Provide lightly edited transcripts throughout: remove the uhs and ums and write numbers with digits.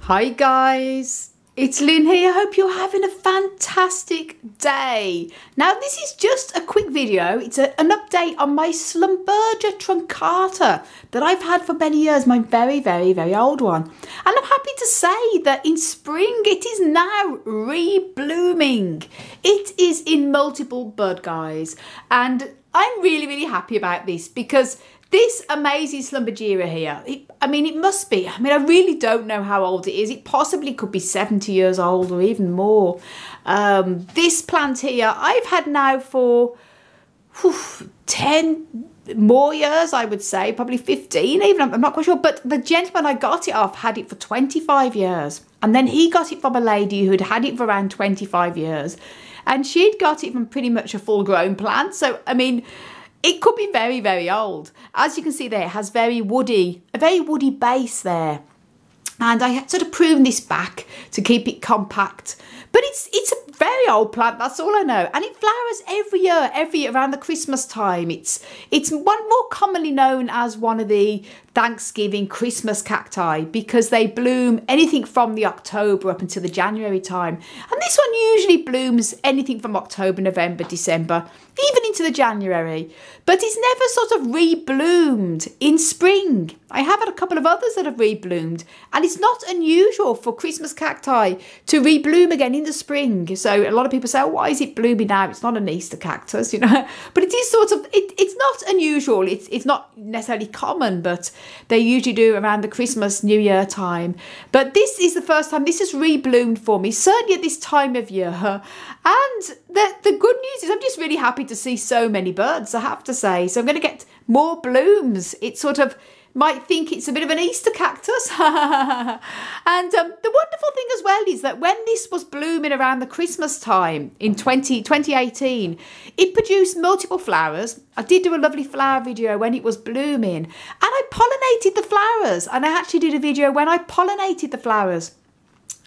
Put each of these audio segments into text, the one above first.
Hi guys, it's Lynn here. I hope you're having a fantastic day. Now this is just a quick video. It's an update on my Schlumbergera truncata that I've had for many years, my very old one. And I'm happy to say that in spring it is now re-blooming. It is in multiple bud, guys, and I'm really happy about this because this amazing Schlumbergera here, it must be, I really don't know how old it is. It possibly could be 70 years old or even more. This plant here, I've had now for 10 more years, I would say, probably 15 even, I'm not quite sure. But the gentleman I got it off had it for 25 years. And then he got it from a lady who'd had it for around 25 years. And she'd got it from pretty much a full grown plant. So, it could be very old. As you can see there, it has a very woody base there. And I sort of pruned this back to keep it compact. But it's a very old plant, that's all I know. And it flowers every year around the Christmas time. It's one more commonly known as one of the Thanksgiving Christmas cacti because they bloom anything from the October up until the January time. And this one usually blooms anything from October, November, December, even into the January. But it's never sort of re-bloomed in spring. I have had a couple of others that have re-bloomed, and it's not unusual for Christmas cacti to re-bloom again in the spring. So a lot of people say, oh, why is it blooming now? It's not an Easter cactus, you know. But it is sort of, it's not unusual. It's not necessarily common, but they usually do around the Christmas, New Year time. But this is the first time this has re-bloomed for me, certainly at this time of year. And the good news is I'm just really happy to see so many buds, I have to say. So I'm going to get more blooms. It sort of might think it's a bit of an Easter cactus. And the wonderful thing as well is that when this was blooming around the Christmas time in 2018, it produced multiple flowers. I did do a lovely flower video when it was blooming, and I pollinated the flowers, and I actually did a video when I pollinated the flowers.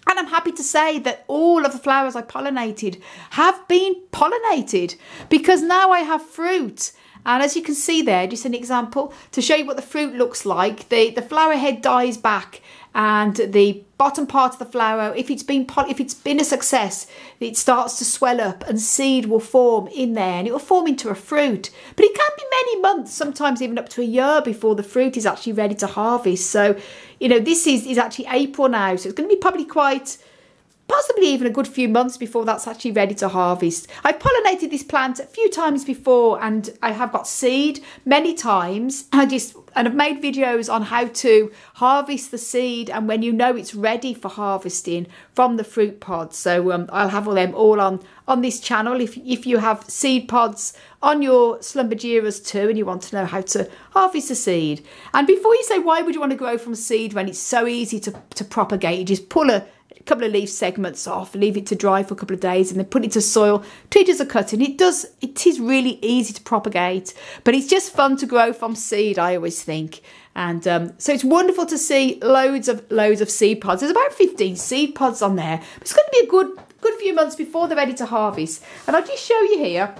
And I'm happy to say that all of the flowers I pollinated have been pollinated because now I have fruit. And as you can see there, just an example to show you what the fruit looks like. The flower head dies back, and the bottom part of the flower, if it's been a success, it starts to swell up and seed will form in there and it will form into a fruit. But it can be many months, sometimes even up to a year before the fruit is actually ready to harvest. So, you know, this is actually April now, so it's going to be probably possibly even a good few months before that's actually ready to harvest. I've pollinated this plant a few times before, and I have got seed many times. And I've made videos on how to harvest the seed and when you know it's ready for harvesting from the fruit pods. So I'll have all them on this channel if you have seed pods on your Schlumbergeras too and you want to know how to harvest the seed. And before you say why would you want to grow from seed when it's so easy to propagate, you just pull a couple of leaf segments off, leave it to dry for a couple of days, and then put it to soil. 2 inches of cutting. It is really easy to propagate, but it's just fun to grow from seed, I always think. And so it's wonderful to see loads of seed pods. There's about 15 seed pods on there. But it's going to be a good few months before they're ready to harvest. And I'll just show you here.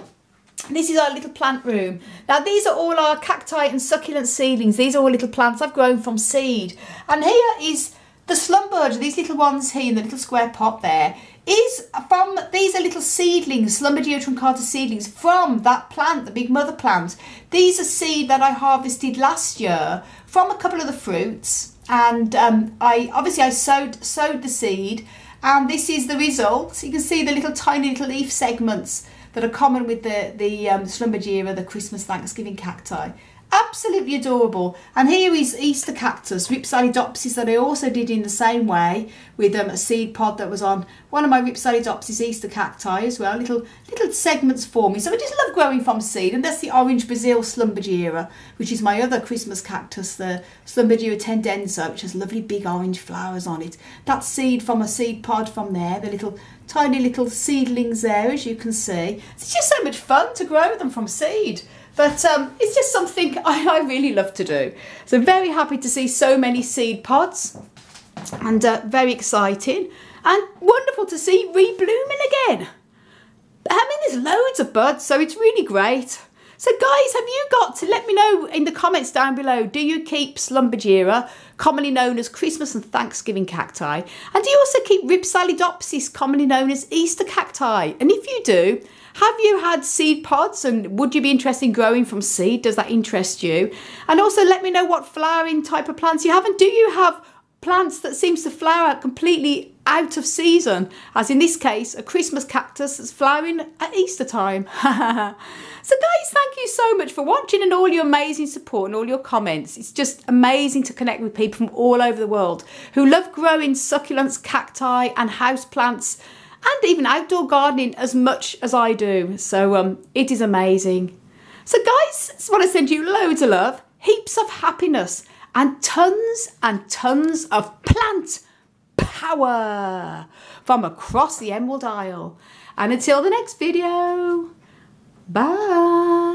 This is our little plant room. Now these are all our cacti and succulent seedlings. These are all little plants I've grown from seed. And here is the Schlumbergera, these little ones here in the little square pot there, is from, these are little seedlings, Schlumbergera truncata seedlings from that plant, the big mother plant. These are seed that I harvested last year from a couple of the fruits, and I sowed the seed, and this is the result. You can see the tiny little leaf segments that are common with the Schlumbergera, the Christmas Thanksgiving cacti. Absolutely adorable. And here is Easter cactus, Ripsalidopsis, that I also did in the same way with a seed pod that was on one of my Ripsalidopsis Easter cacti as well. Little segments forming. So I just love growing from seed. And that's the orange Brazil Schlumbergera, which is my other Christmas cactus, the Schlumbergera tendenza, which has lovely big orange flowers on it. That's seed from a seed pod from there. The tiny little seedlings there, as you can see. It's just so much fun to grow them from seed. But it's just something I really love to do. So very happy to see so many seed pods, and very exciting and wonderful to see re-blooming again. There's loads of buds, so it's really great. So guys, have you got to let me know in the comments down below, do you keep Schlumbergera, commonly known as Christmas and Thanksgiving cacti? And do you also keep Ripsalidopsis, commonly known as Easter cacti? And if you do, have you had seed pods and would you be interested in growing from seed? Does that interest you? And also let me know what flowering type of plants you have, and do you have plants that seems to flower completely out of season, as in this case a Christmas cactus that's flowering at Easter time. So guys, thank you so much for watching and all your amazing support and all your comments. It's just amazing to connect with people from all over the world who love growing succulents, cacti and house plants and even outdoor gardening as much as I do. So it is amazing. So guys, I just want to send you loads of love, heaps of happiness and tons of plant power from across the Emerald Isle. And until the next video, bye.